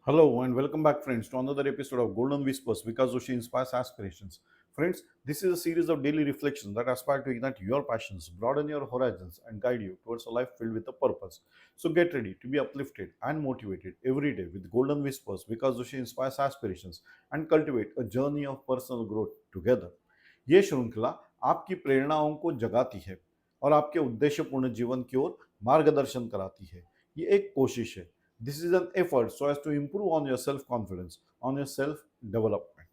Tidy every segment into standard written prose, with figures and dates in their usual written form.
Hello and welcome back, friends, to another episode of Golden Whispers. Vikas Joshi inspires aspirations. Friends, this is a series of daily reflections that aspire to ignite your passions, broaden your horizons, and guide you towards a life filled with a purpose. So get ready to be uplifted and motivated every day with Golden Whispers. Vikas Joshi inspires aspirations and cultivate a journey of personal growth together. ये श्रृंखला आपकी प्रेरणाओं को जगाती है और आपके उद्देश्यपूर्ण जीवन की ओर मार्गदर्शन कराती है। ये एक कोशिश है। This is an effort so as to improve on your self confidence, on your self development.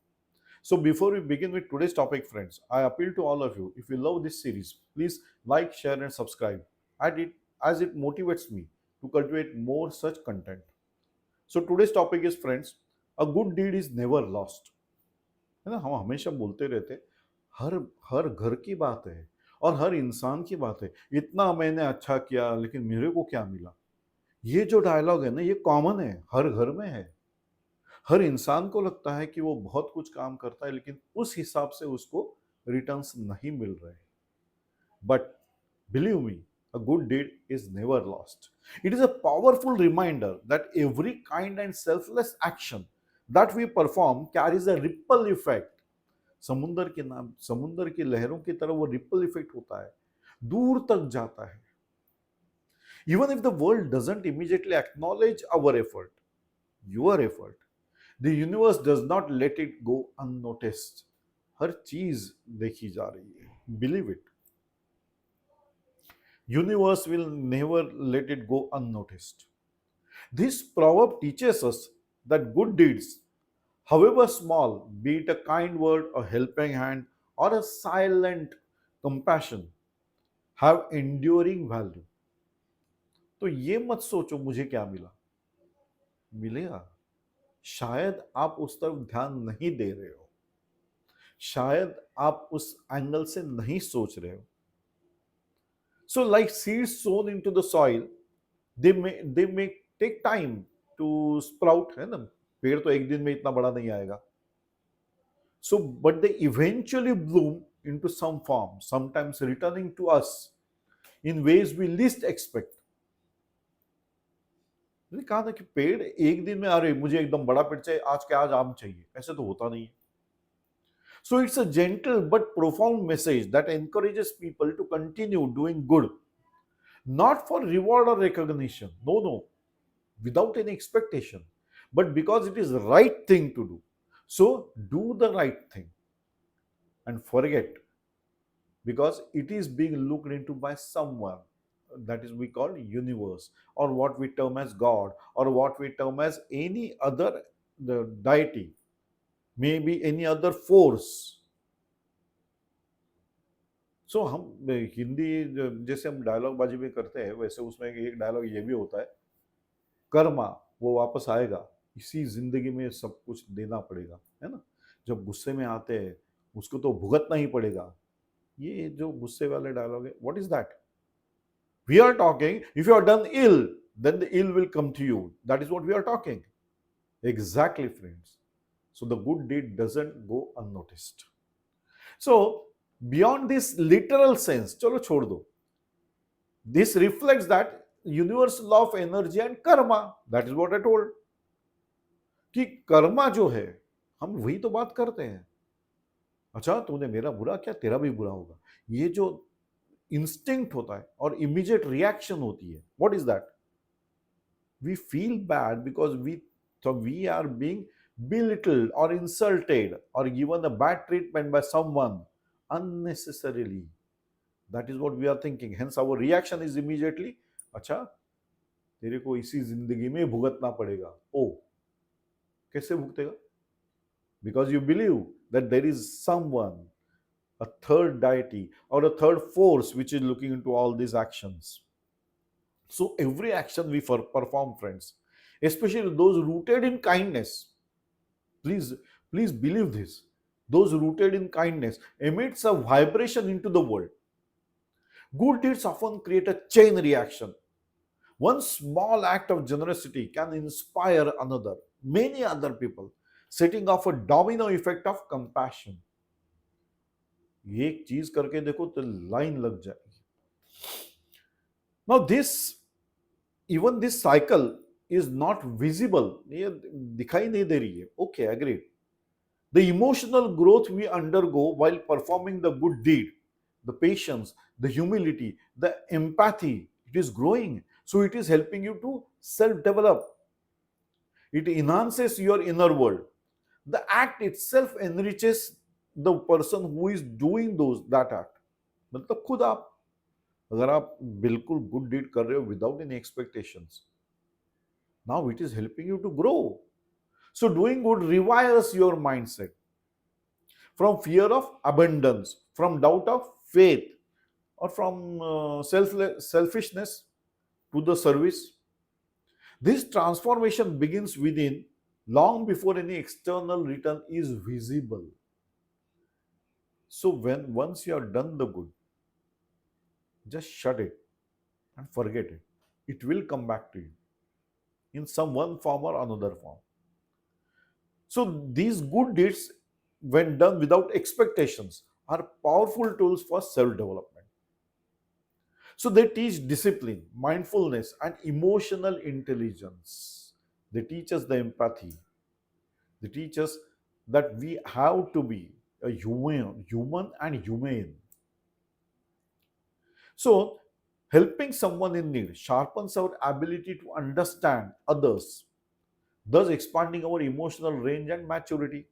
So, before we begin with today's topic, friends, I appeal to all of you, if you love this series, please like, share, and subscribe as it motivates me to cultivate more such content. So, today's topic is, friends, a good deed is never lost. है ना, हम हमेशा बोलते रहते, हर हर घर की बात है और हर इंसान की बात है। इतना मैंने अच्छा किया लेकिन मेरे को क्या मिला? ये जो डायलॉग है ना, ये कॉमन है, हर घर में है। हर इंसान को लगता है कि वो बहुत कुछ काम करता है लेकिन उस हिसाब से उसको रिटर्न्स नहीं मिल रहे। But believe me, a good deed is never lost. It is a powerful reminder that every kind and selfless action that we perform carries a ripple effect. समुंदर की लहरों की तरह वो रिपल इफेक्ट होता है, दूर तक जाता है। Even if the world doesn't immediately acknowledge our effort, your effort, the universe does not let it go unnoticed. हर चीज देखी जा रही है. Believe it. Universe will never let it go unnoticed. This proverb teaches us that good deeds, however small, be it a kind word, a helping hand, or a silent compassion, have enduring value. तो ये मत सोचो मुझे क्या मिला, मिलेगा। शायद आप उस तरफ ध्यान नहीं दे रहे हो, शायद आप उस एंगल से नहीं सोच रहे हो। So like seeds sown into the soil, they may take time to sprout, है ना। पेड़ तो एक दिन में इतना बड़ा नहीं आएगा। So but they eventually bloom into some form, sometimes returning to us in ways we least expect. मैंने कहा था कि पेड़ एक दिन में, अरे मुझे एकदम बड़ा पेड़ चाहिए, आज के आज आम चाहिए, ऐसे तो होता नहीं है। So it's a gentle but profound message that encourages people to continue doing good, not for reward or recognition, no, without any expectation, but because it is the right thing to do. So do the right thing and forget, because it is being looked into by someone that is we call universe, or what we term as God, or what we term as any other the deity, maybe any other force. सो हम हिंदी जैसे हम dialogue बाजी में करते हैं, वैसे उसमें एक डायलॉग ये भी होता है, कर्मा वो वापस आएगा, इसी जिंदगी में सब कुछ देना पड़ेगा, है ना। जब गुस्से में आते हैं उसको तो भुगतना ही पड़ेगा। ये जो गुस्से वाले डायलॉग है, what is that? We are talking if you are done ill, then the ill will come to you, that is what we are talking. Exactly friends, so the good deed doesn't go unnoticed. So beyond this literal sense, चलो छोड़ दो, this reflects that universal law of energy and karma, that is what I told, कि कर्मा जो है, हम वही तो बात करते हैं, अच्छा तूने मेरा बुरा किया, तेरा भी बुरा होगा। ये जो इंस्टिंक्ट होता है और इमीडिएट रिएक्शन होती है, what is that? We feel bad because we are being belittled or insulted or given a bad treatment by someone unnecessarily. That is what we are thinking. Hence our reaction is immediately, अच्छा तेरे को इसी जिंदगी में भुगतना पड़ेगा। ओ, कैसे भुगतेगा? Because you believe that there is someone, a third deity or a third force which is looking into all these actions. So every action we perform, friends, especially those rooted in kindness, please believe this, those rooted in kindness emits a vibration into the world. Good deeds often create a chain reaction. One small act of generosity can inspire many other people, setting off a domino effect of compassion. ये एक चीज करके देखो तो line लग जाएगी। Now this cycle is not visible, ये दिखाई नहीं दे रही है. Okay, agreed. The emotional growth we undergo while performing the good deed, the patience, the humility, the empathy, it is growing. So it is helping you to self-develop. It enhances your inner world. The act itself enriches the person who is doing that act. मतलब खुद आप, अगर आप बिल्कुल good deed कर रहे हो without any expectations, now it is helping you to grow. So doing good rewires your mindset from fear of abundance, from doubt of faith, or from selfishness to the service. This transformation begins within long before any external return is visible. So when once you have done the good, just shut it and forget it. It will come back to you in some one form or another form. So these good deeds, when done without expectations, are powerful tools for self-development. So they teach discipline, mindfulness, and emotional intelligence. They teach us the empathy. They teach us that we have to be a human and humane. So helping someone in need sharpens our ability to understand others, thus expanding our emotional range and maturity.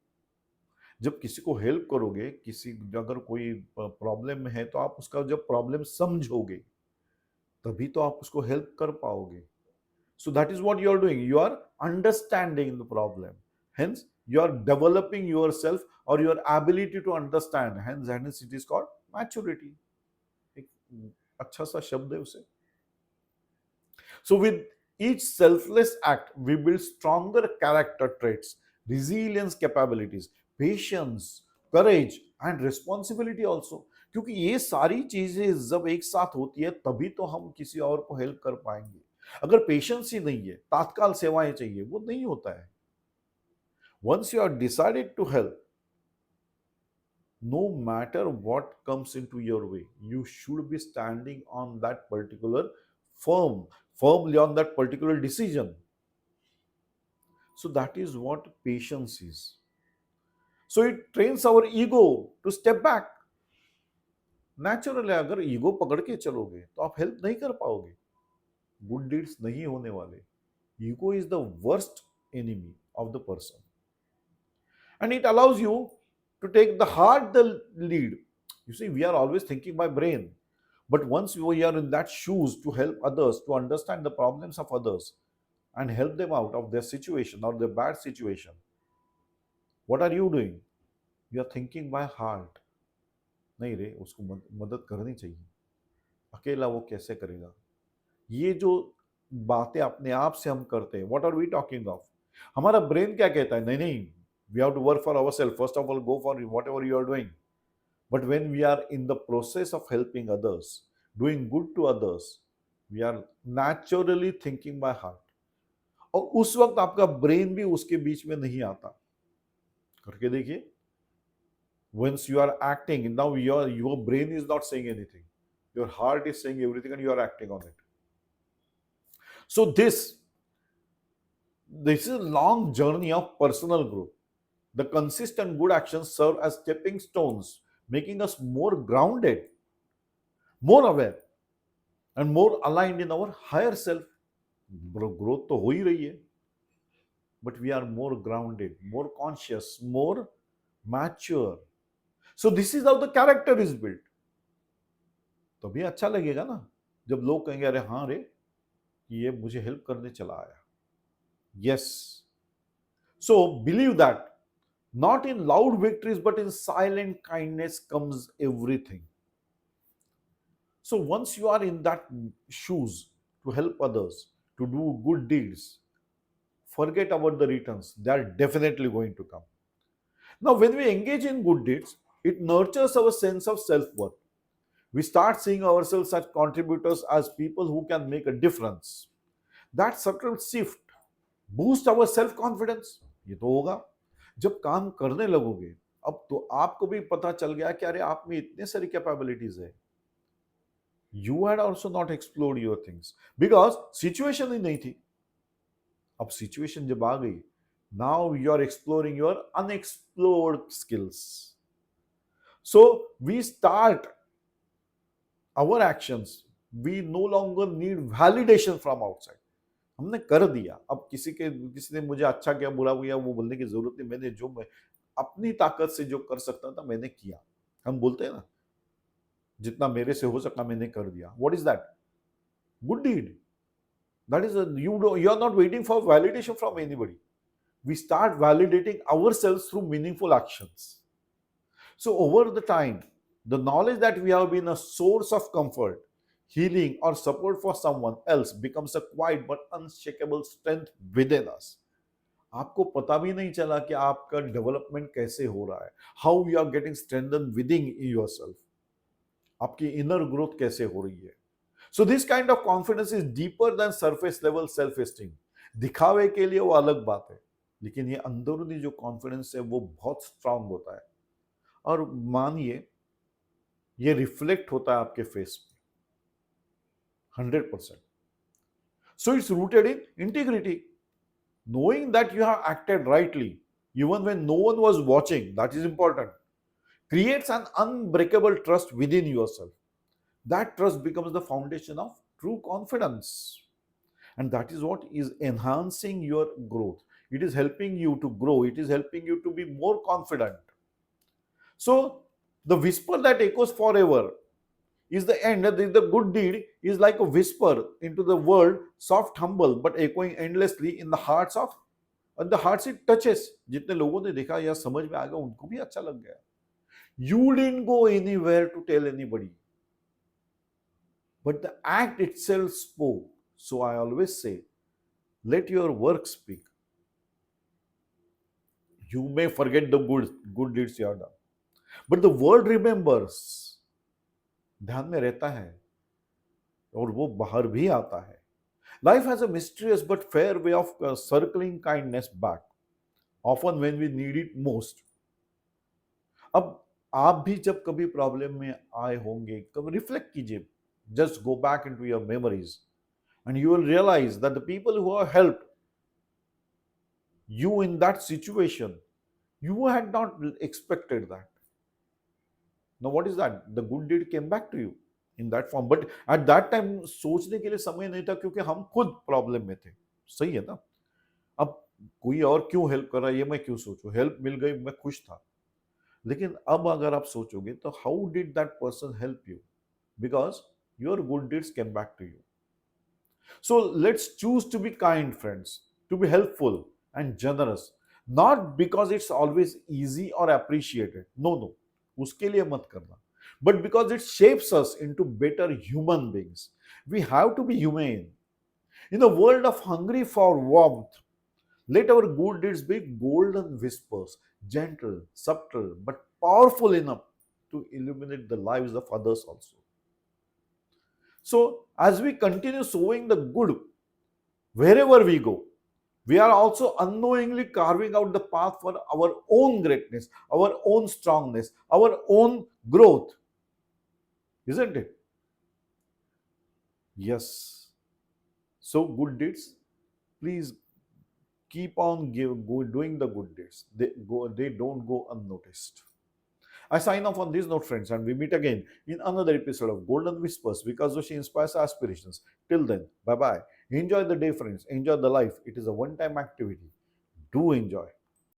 जब किसी को help करोगे, किसी अगर कोई problem में है, तो आप उसका जब प्रॉब्लम समझोगे तभी तो आप उसको हेल्प कर पाओगे. So that is what you are doing. You are understanding the problem. Hence, you are developing yourself or your ability to understand. Hence it is called maturity. एक अच्छा सा शब्द है उसे. So with each selfless act, we build stronger character traits, resilience capabilities, patience, courage and responsibility also. क्योंकि ये सारी चीजें जब एक साथ होती है तभी तो हम किसी और को हेल्प कर पाएंगे. अगर पेशेंस ही नहीं है, तात्काल सेवाएं चाहिए, वो नहीं होता है. Once you are decided to help, no matter what comes into your way, you should be standing on that particular firmly on that particular decision. So that is what patience is. So it trains our ego to step back. Natural है, अगर ego पकड़ के चलोगे तो आप help नहीं कर पाओगे, गुड डीड्स नहीं होने वाले. Ego is the worst enemy of the person and it allows you to take the heart the lead. You see, we are always thinking by brain, but once we are in that shoes to help others, to understand the problems of others and help them out of their situation or their bad situation, what are you doing? You are thinking by heart. नहीं रे, उसको मदद करनी चाहिए, अकेला वो कैसे करेगा. ये जो बातें अपने आप से हम करते हैं, what are we talking of, हमारा ब्रेन क्या कहता है, नहीं नहीं, we have to work for ourselves. First of all, go for whatever you are doing. But when we are in the process of helping others, doing good to others, we are naturally thinking by heart. और उस वक्त आपका brain भी उसके बीच में नहीं आता. करके देखिए. Once you are acting, now your brain is not saying anything. Your heart is saying everything and you are acting on it. So this is a long journey of personal growth. The consistent good actions serve as stepping stones, making us more grounded, more aware, and more aligned in our higher self. Growth तो हो ही रही है, but we are more grounded, more conscious, more mature. So this is how the character is built. तभी अच्छा लगेगा ना जब लोग कहेंगे अरे हाँ रे, ये मुझे हेल्प करने चला आया. Yes. So believe that not in loud victories, but in silent kindness comes everything. So once you are in that shoes to help others, to do good deeds, forget about the returns. They are definitely going to come. Now, when we engage in good deeds, it nurtures our sense of self-worth. We start seeing ourselves as contributors, as people who can make a difference. That subtle shift boosts our self-confidence. ये तो होगा जब काम करने लगोगे. अब तो आपको भी पता चल गया कि अरे आप में इतने सारी कैपेबिलिटीज है. You had also not explored your things because situation ही नहीं थी. अब सिचुएशन जब आ गई, now you are exploring your unexplored skills. So we start our actions, we no longer need validation from outside. हमने कर दिया, अब किसी ने मुझे अच्छा किया बुरा किया वो बोलने की जरूरत नहीं, मैं अपनी ताकत से जो कर सकता था मैंने किया। हम बोलते हैं ना, जितना मेरे से हो सका मैंने कर दिया। What is that? Good deed. That is you are not waiting for validation from anybody. We start validating ourselves through meaningful actions. So, over the time, the knowledge that we have been a source of comfort, healing, or support for someone else becomes a quiet but unshakable strength within us. आपको पता भी नहीं चला कि आपका development कैसे हो रहा है, how you are getting strengthen within yourself, आपकी इनर ग्रोथ कैसे हो रही है। So this kind of confidence is deeper than surface level self esteem. दिखावे के लिए वो अलग बात है, लेकिन ये अंदरूनी जो कॉन्फिडेंस है वो बहुत स्ट्रांग होता है, और मानिए ये रिफ्लेक्ट होता है आपके फेस पे 100%। So it's rooted in integrity, knowing that you have acted rightly even when no one was watching, that is important, creates an unbreakable trust within yourself. That trust becomes the foundation of true confidence, and that is what is enhancing your growth. It is helping you to grow, it is helping you to be more confident. So the whisper that echoes forever is the end. The good deed is like a whisper into the world, soft, humble, but echoing endlessly in the hearts of, and the hearts it touches. जितने लोगों ने देखा या समझ में आ गया उनको भी अच्छा लग गया। You didn't go anywhere to tell anybody, but the act itself spoke. So I always say, let your work speak. You may forget the good deeds you have done, but the world remembers, ध्यान में रहता है और वो बाहर भी आता है। Life has a mysterious but fair way of circling kindness back, often when we need it most. अब आप भी जब कभी प्रॉब्लम में आए होंगे, कभी रिफ्लेक्ट कीजिए, just go back into your memories and you will realize that the people who have helped you in that situation, you had not expected that. Now what is that? The good deed came back to you in that form, but at that time सोचने के लिए समय नहीं था क्योंकि हम खुद problem में थे। सही है ना? अब कोई और क्यों हेल्प कर रहा है ये मैं क्यों सोचूं, हेल्प मिल गई मैं खुश था। लेकिन अब अगर आप सोचोगे तो how did that person help you? Because your good deeds came back to you. So let's choose to be kind, friends, to be helpful and generous, not because it's always easy or appreciated. No, no, उसके लिए मत करना, but because it shapes us into better human beings. We have to be humane. In a world of hungry for warmth, let our good deeds be golden whispers, gentle, subtle, but powerful enough to illuminate the lives of others also. So, as we continue sowing the good wherever we go, we are also unknowingly carving out the path for our own greatness, our own strongness, our own growth. Isn't it? Yes. So, good deeds, please keep on doing the good deeds. They don't go unnoticed. I sign off on this note, friends, and we meet again in another episode of Golden Whispers, because Joshi inspires aspirations. Till then, bye bye. Enjoy the day, friends. Enjoy the life. It is a one time activity. Do enjoy.